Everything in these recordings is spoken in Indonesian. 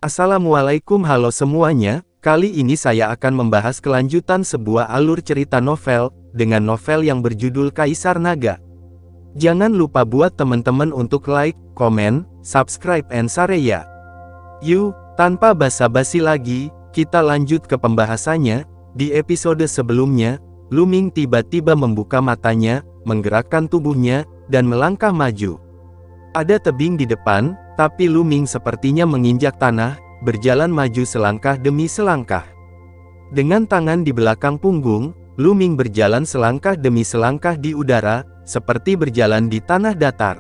Assalamualaikum, halo semuanya. Kali ini saya akan membahas kelanjutan sebuah alur cerita novel, dengan novel yang berjudul Kaisar Naga. Jangan lupa buat teman-teman untuk like, komen, subscribe, and share ya. Yuk, tanpa basa-basi lagi, kita lanjut ke pembahasannya. Di episode sebelumnya, Lu Ming tiba-tiba membuka matanya, menggerakkan tubuhnya, dan melangkah maju. Ada tebing di depan, tapi Lu Ming sepertinya menginjak tanah, berjalan maju selangkah demi selangkah. Dengan tangan di belakang punggung, Lu Ming berjalan selangkah demi selangkah di udara, seperti berjalan di tanah datar.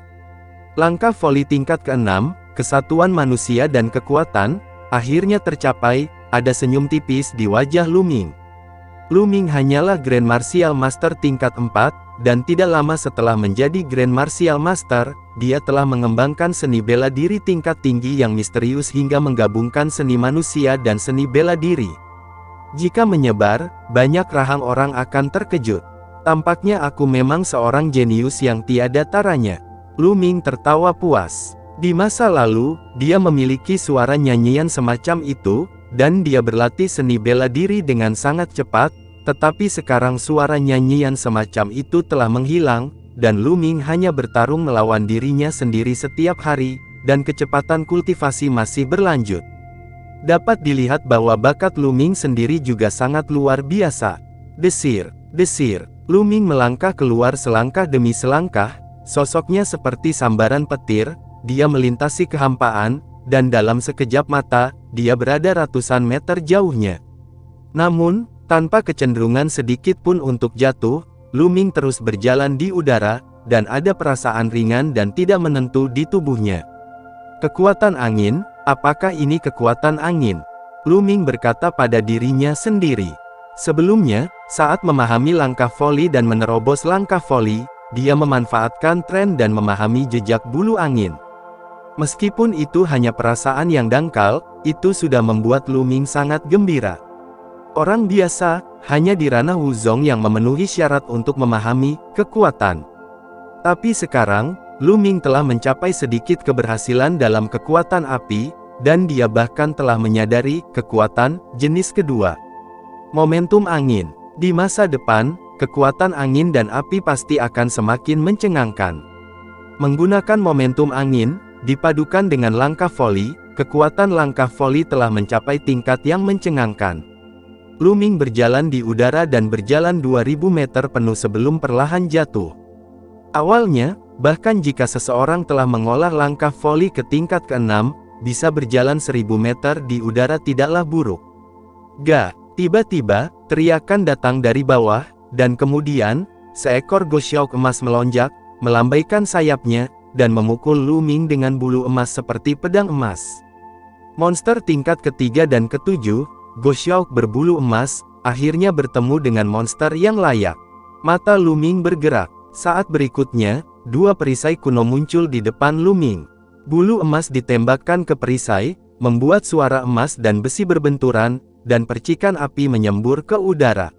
Langkah voli tingkat ke-6, kesatuan manusia dan kekuatan, akhirnya tercapai. Ada senyum tipis di wajah Lu Ming. Lu Ming hanyalah Grand Martial Master tingkat 4, dan tidak lama setelah menjadi Grand Martial Master, dia telah mengembangkan seni bela diri tingkat tinggi yang misterius hingga menggabungkan seni manusia dan seni bela diri. Jika menyebar, banyak rahang orang akan terkejut. Tampaknya aku memang seorang jenius yang tiada taranya. Lu Ming tertawa puas. Di masa lalu, dia memiliki suara nyanyian semacam itu, dan dia berlatih seni bela diri dengan sangat cepat, tetapi sekarang suara nyanyian semacam itu telah menghilang, dan Lu Ming hanya bertarung melawan dirinya sendiri setiap hari, dan kecepatan kultivasi masih berlanjut. Dapat dilihat bahwa bakat Lu Ming sendiri juga sangat luar biasa. Desir, desir, Lu Ming melangkah keluar selangkah demi selangkah, sosoknya seperti sambaran petir, dia melintasi kehampaan, dan dalam sekejap mata, dia berada ratusan meter jauhnya. Namun, tanpa kecenderungan sedikit pun untuk jatuh, Lu Ming terus berjalan di udara, dan ada perasaan ringan dan tidak menentu di tubuhnya. Kekuatan angin, apakah ini kekuatan angin? Lu Ming berkata pada dirinya sendiri. Sebelumnya, saat memahami langkah voli dan menerobos langkah voli, dia memanfaatkan tren dan memahami jejak bulu angin. Meskipun itu hanya perasaan yang dangkal, itu sudah membuat Lu Ming sangat gembira. Orang biasa, hanya di ranah Wuzong yang memenuhi syarat untuk memahami kekuatan. Tapi sekarang, Lu Ming telah mencapai sedikit keberhasilan dalam kekuatan api, dan dia bahkan telah menyadari kekuatan jenis kedua. Momentum angin. Di masa depan, kekuatan angin dan api pasti akan semakin mencengangkan. Menggunakan momentum angin, dipadukan dengan langkah voli, kekuatan langkah voli telah mencapai tingkat yang mencengangkan. Lu Ming berjalan di udara dan berjalan 2000 meter penuh sebelum perlahan jatuh. Awalnya, bahkan jika seseorang telah mengolah langkah voli ke tingkat ke-6, bisa berjalan 1000 meter di udara tidaklah buruk. Tiba-tiba, teriakan datang dari bawah, dan kemudian, seekor Gosyaok emas melonjak, melambaikan sayapnya, dan memukul Lu Ming dengan bulu emas seperti pedang emas. Monster tingkat ketiga dan ketujuh, Gosyaok berbulu emas, akhirnya bertemu dengan monster yang layak. Mata Lu Ming bergerak. Saat berikutnya, dua perisai kuno muncul di depan Lu Ming. Bulu emas ditembakkan ke perisai, membuat suara emas dan besi berbenturan, dan percikan api menyembur ke udara.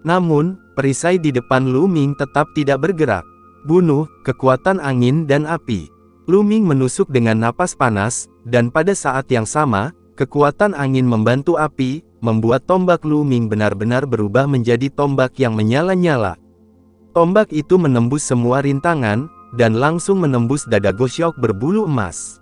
Namun, perisai di depan Lu Ming tetap tidak bergerak. Bunuh, kekuatan angin dan api. Lu Ming menusuk dengan napas panas, dan pada saat yang sama, kekuatan angin membantu api, membuat tombak Lu Ming benar-benar berubah menjadi tombak yang menyala-nyala. Tombak itu menembus semua rintangan, dan langsung menembus dada Gosyaok berbulu emas.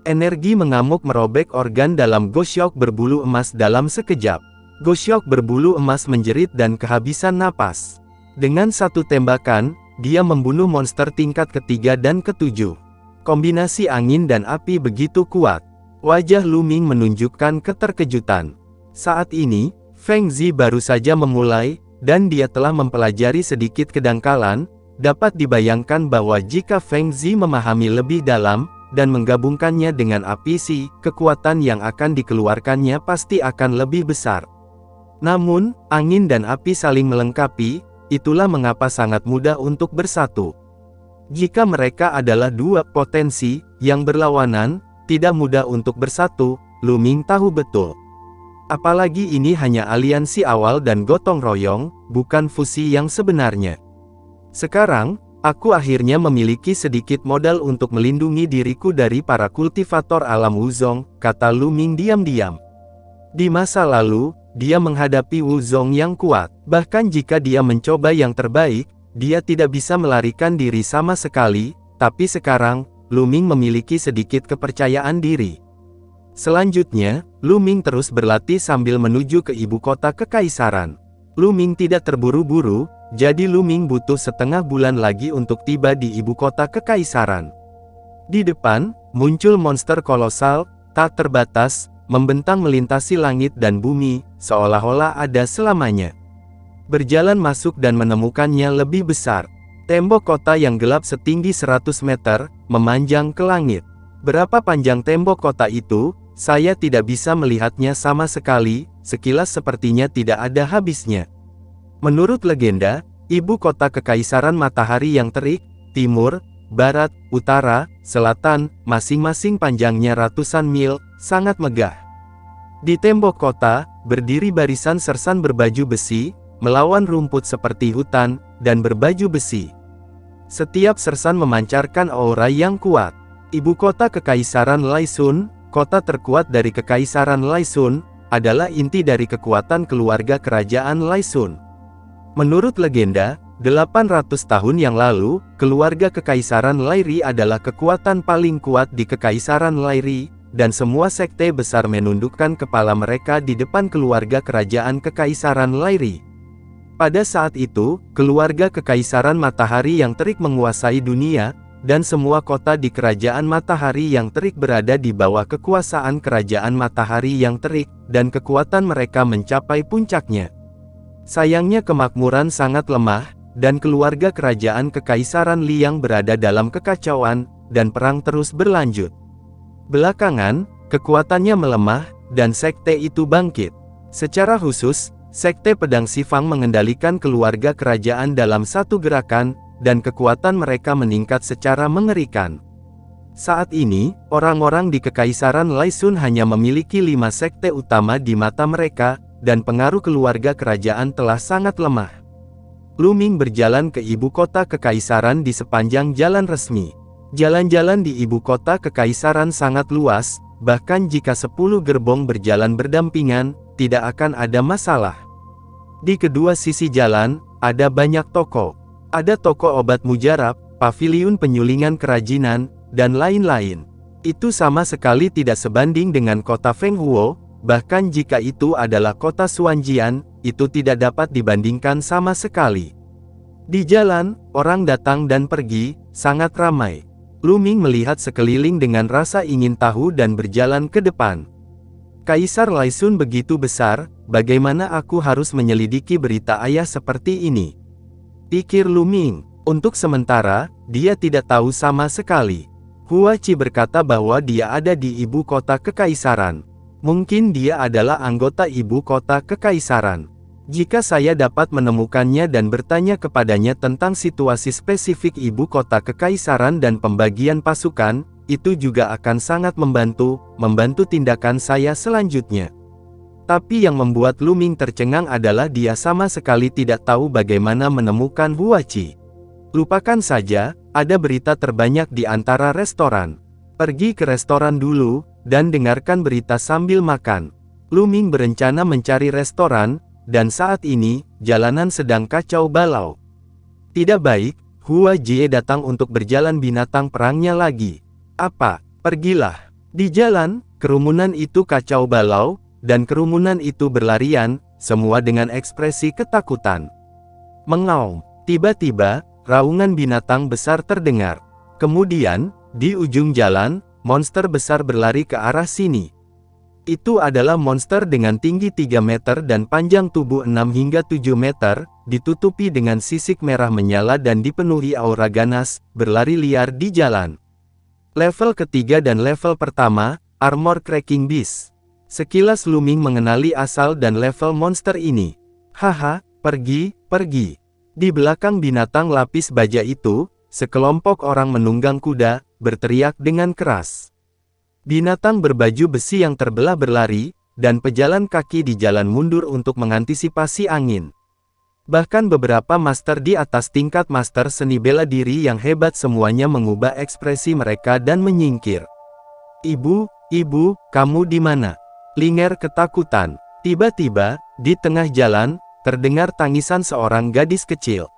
Energi mengamuk merobek organ dalam Gosyaok berbulu emas dalam sekejap. Gosyaok berbulu emas menjerit dan kehabisan napas. Dengan satu tembakan, dia membunuh monster tingkat ketiga dan ketujuh. Kombinasi angin dan api begitu kuat. Wajah Lu Ming menunjukkan keterkejutan. Saat ini, Feng Zi baru saja memulai, dan dia telah mempelajari sedikit kedangkalan. Dapat dibayangkan bahwa jika Feng Zi memahami lebih dalam, dan menggabungkannya dengan api Si, kekuatan yang akan dikeluarkannya pasti akan lebih besar. Namun, angin dan api saling melengkapi. Itulah mengapa sangat mudah untuk bersatu. Jika mereka adalah dua potensi yang berlawanan, tidak mudah untuk bersatu, Lu Ming tahu betul. Apalagi ini hanya aliansi awal dan gotong royong, bukan fusi yang sebenarnya. Sekarang, Aku akhirnya memiliki sedikit modal untuk melindungi diriku dari para kultivator alam Wuzong, kata Lu Ming diam-diam. Di masa lalu, dia menghadapi Wuzong yang kuat. Bahkan jika dia mencoba yang terbaik, dia tidak bisa melarikan diri sama sekali, tapi sekarang, Lu Ming memiliki sedikit kepercayaan diri. Selanjutnya, Lu Ming terus berlatih sambil menuju ke ibu kota kekaisaran. Lu Ming tidak terburu-buru, jadi Lu Ming butuh setengah bulan lagi untuk tiba di ibu kota kekaisaran. Di depan, muncul monster kolosal, tak terbatas, membentang melintasi langit dan bumi, seolah-olah ada selamanya. Berjalan masuk dan menemukannya lebih besar. Tembok kota yang gelap setinggi 100 meter, memanjang ke langit. Berapa panjang tembok kota itu? Saya tidak bisa melihatnya sama sekali, sekilas sepertinya tidak ada habisnya. Menurut legenda, ibu kota kekaisaran matahari yang terik, timur, barat, utara, selatan, masing-masing panjangnya ratusan mil, sangat megah. Di tembok kota, berdiri barisan sersan berbaju besi, melawan rumput seperti hutan, dan berbaju besi. Setiap sersan memancarkan aura yang kuat. Ibu kota kekaisaran Laisun, kota terkuat dari kekaisaran Laisun, adalah inti dari kekuatan keluarga kerajaan Laisun. Menurut legenda, 800 tahun yang lalu, keluarga kekaisaran Lairi adalah kekuatan paling kuat di kekaisaran Lairi, dan semua sekte besar menundukkan kepala mereka di depan keluarga kerajaan kekaisaran Lairi. Pada saat itu, keluarga kekaisaran matahari yang terik menguasai dunia, dan semua kota di kerajaan matahari yang terik berada di bawah kekuasaan kerajaan matahari yang terik, dan kekuatan mereka mencapai puncaknya. Sayangnya kemakmuran sangat lemah, dan keluarga kerajaan kekaisaran Liang berada dalam kekacauan, dan perang terus berlanjut. Belakangan, kekuatannya melemah, dan sekte itu bangkit. Secara khusus, sekte pedang Sifang mengendalikan keluarga kerajaan dalam satu gerakan, dan kekuatan mereka meningkat secara mengerikan. Saat ini, orang-orang di kekaisaran Laisun hanya memiliki 5 sekte utama di mata mereka, dan pengaruh keluarga kerajaan telah sangat lemah. Lu Ming berjalan ke ibu kota kekaisaran di sepanjang jalan resmi. Jalan-jalan di ibu kota kekaisaran sangat luas, bahkan jika 10 gerbong berjalan berdampingan, tidak akan ada masalah. Di kedua sisi jalan, ada banyak toko. Ada toko obat mujarab, paviliun penyulingan kerajinan, dan lain-lain. Itu sama sekali tidak sebanding dengan kota Fenghuo, bahkan jika itu adalah kota Xuanjian, itu tidak dapat dibandingkan sama sekali. Di jalan, orang datang dan pergi, sangat ramai. Lu Ming melihat sekeliling dengan rasa ingin tahu dan berjalan ke depan. Kaisar Laisun begitu besar, bagaimana aku harus menyelidiki berita ayah seperti ini? Pikir Lu Ming. Untuk sementara, dia tidak tahu sama sekali. Hua Qi berkata bahwa dia ada di ibu kota kekaisaran. Mungkin dia adalah anggota ibu kota kekaisaran. Jika saya dapat menemukannya dan bertanya kepadanya tentang situasi spesifik ibu kota kekaisaran dan pembagian pasukan, itu juga akan sangat membantu tindakan saya selanjutnya. Tapi yang membuat Lu Ming tercengang adalah dia sama sekali tidak tahu bagaimana menemukan Hua Qi. Lupakan saja, ada berita terbanyak di antara restoran. Pergi ke restoran dulu, dan dengarkan berita sambil makan. Lu Ming berencana mencari restoran, dan saat ini, jalanan sedang kacau balau. Tidak baik, Hua Jie datang untuk berjalan binatang perangnya lagi. Apa? Pergilah. Di jalan, kerumunan itu kacau balau, dan kerumunan itu berlarian, semua dengan ekspresi ketakutan. Mengaum. Tiba-tiba, raungan binatang besar terdengar. Kemudian, di ujung jalan, monster besar berlari ke arah sini. Itu adalah monster dengan tinggi 3 meter dan panjang tubuh 6 hingga 7 meter, ditutupi dengan sisik merah menyala dan dipenuhi aura ganas, berlari liar di jalan. Level ketiga dan level pertama, Armor Cracking Beast. Sekilas Lu Ming mengenali asal dan level monster ini. Haha, pergi. Di belakang binatang lapis baja itu, sekelompok orang menunggang kuda, berteriak dengan keras. Binatang berbaju besi yang terbelah berlari, dan pejalan kaki di jalan mundur untuk mengantisipasi angin. Bahkan beberapa master di atas tingkat master seni bela diri yang hebat semuanya mengubah ekspresi mereka dan menyingkir. Ibu, kamu di mana? Linger ketakutan. Tiba-tiba, di tengah jalan, terdengar tangisan seorang gadis kecil.